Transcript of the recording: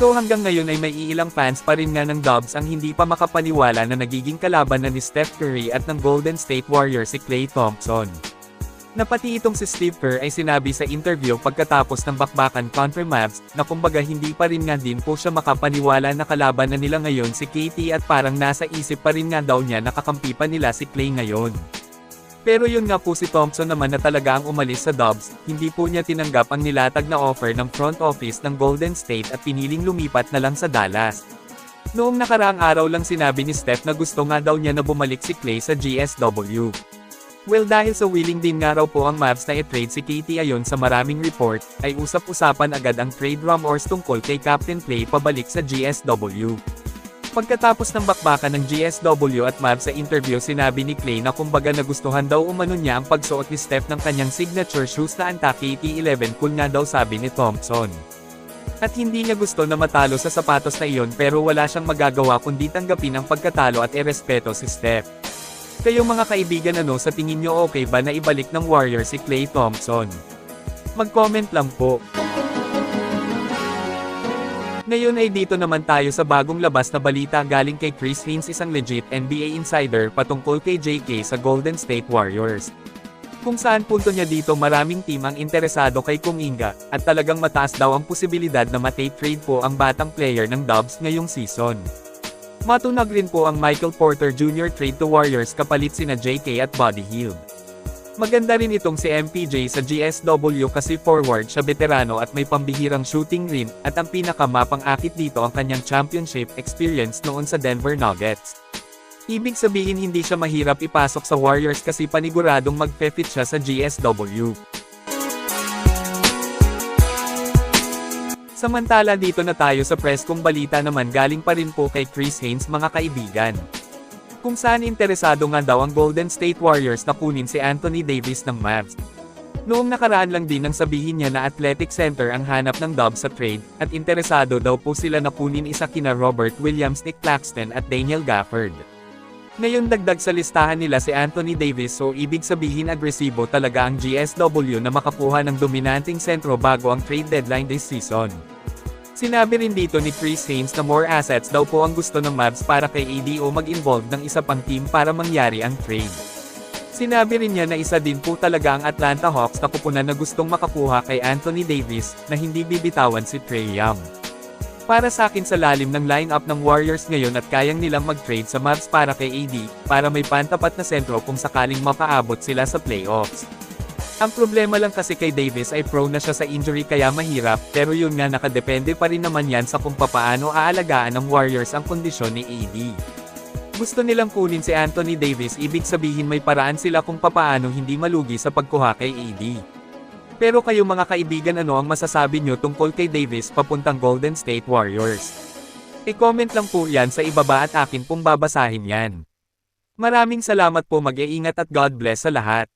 So hanggang ngayon ay may iilang fans pa rin nga ng Dubs ang hindi pa makapaniwala na nagiging kalaban na ni Steph Curry at ng Golden State Warriors si Klay Thompson. Na pati itong si Steve Kerr ay sinabi sa interview pagkatapos ng bakbakan kontra Mavs, na kumbaga hindi pa rin nga din po siya makapaniwala na kalaban na nila ngayon si KT at parang nasa isip pa rin nga daw niya nakakampi pa nila si Klay ngayon. Pero yun nga po si Thompson naman na talaga ang umalis sa Dubs, hindi po niya tinanggap ang nilatag na offer ng front office ng Golden State at piniling lumipat na lang sa Dallas. Noong nakaraang araw lang sinabi ni Steph na gusto nga daw niya na bumalik si Klay sa GSW. Well, dahil sa willing din nga raw po ang Mavs na i-trade si KT ayon sa maraming report, ay usap-usapan agad ang trade rumors tungkol kay Captain Klay pabalik sa GSW. Pagkatapos ng bakbakan ng GSW at Mavs sa interview, sinabi ni Klay na kumbaga nagustuhan daw umano niya ang pagsuot ni Steph ng kanyang signature shoes na Anta KT11 cool nga daw, sabi ni Thompson. At hindi niya gusto na matalo sa sapatos na iyon, pero wala siyang magagawa kundi tanggapin ang pagkatalo at irespeto si Steph. Kayo mga kaibigan, sa tingin nyo, okay ba na ibalik ng Warriors si Klay Thompson? Mag-comment lang po. Ngayon ay dito naman tayo sa bagong labas na balita galing kay Chris Haynes, isang legit NBA insider patungkol kay JK sa Golden State Warriors. Kung saan punto niya dito maraming team ang interesado kay Kuminga, at talagang mataas daw ang posibilidad na trade po ang batang player ng Dubs ngayong season. Matunag rin po ang Michael Porter Jr. trade to Warriors kapalit sina JK at Buddy Hield. Maganda rin itong si MPJ sa GSW kasi forward siya, veterano at may pambihirang shooting rin, at ang pinakamapang-akit dito ang kanyang championship experience noon sa Denver Nuggets. Ibig sabihin hindi siya mahirap ipasok sa Warriors kasi paniguradong mag-fit siya sa GSW. Samantala dito na tayo sa press kong balita naman galing pa rin po kay Chris Haynes, mga kaibigan. Kung saan interesado nga daw ang Golden State Warriors na kunin si Anthony Davis ng Mavs. Noong nakaraan lang din nang sabihin niya na athletic center ang hanap ng Dubs sa trade, at interesado daw po sila na kunin isa kina Robert Williams, Nick Claxton at Daniel Gafford. Ngayon dagdag sa listahan nila si Anthony Davis, so ibig sabihin agresibo talaga ang GSW na makakuha ng dominanting sentro bago ang trade deadline this season. Sinabi rin dito ni Chris Haynes na more assets daw po ang gusto ng Mavs para kay AD o mag-involve ng isa pang team para mangyari ang trade. Sinabi rin niya na isa din po talaga ang Atlanta Hawks na kupunan na gustong makakuha kay Anthony Davis, na hindi bibitawan si Trae Young. Para sa akin sa lalim ng lineup ng Warriors ngayon at kayang nilang mag-trade sa Mavs para kay AD, para may pantapat na sentro kung sakaling mapaabot sila sa playoffs. Ang problema lang kasi kay Davis ay prone na siya sa injury kaya mahirap, pero yun nga, nakadepende pa rin naman yan sa kung papaano aalagaan ng Warriors ang kondisyon ni AD. Gusto nilang kunin si Anthony Davis, ibig sabihin may paraan sila kung papaano hindi malugi sa pagkuha kay AD. Pero kayo mga kaibigan, ano ang masasabi nyo tungkol kay Davis papuntang Golden State Warriors? I-comment lang po yan sa ibaba at akin pong babasahin yan. Maraming salamat po, mag-iingat at God bless sa lahat.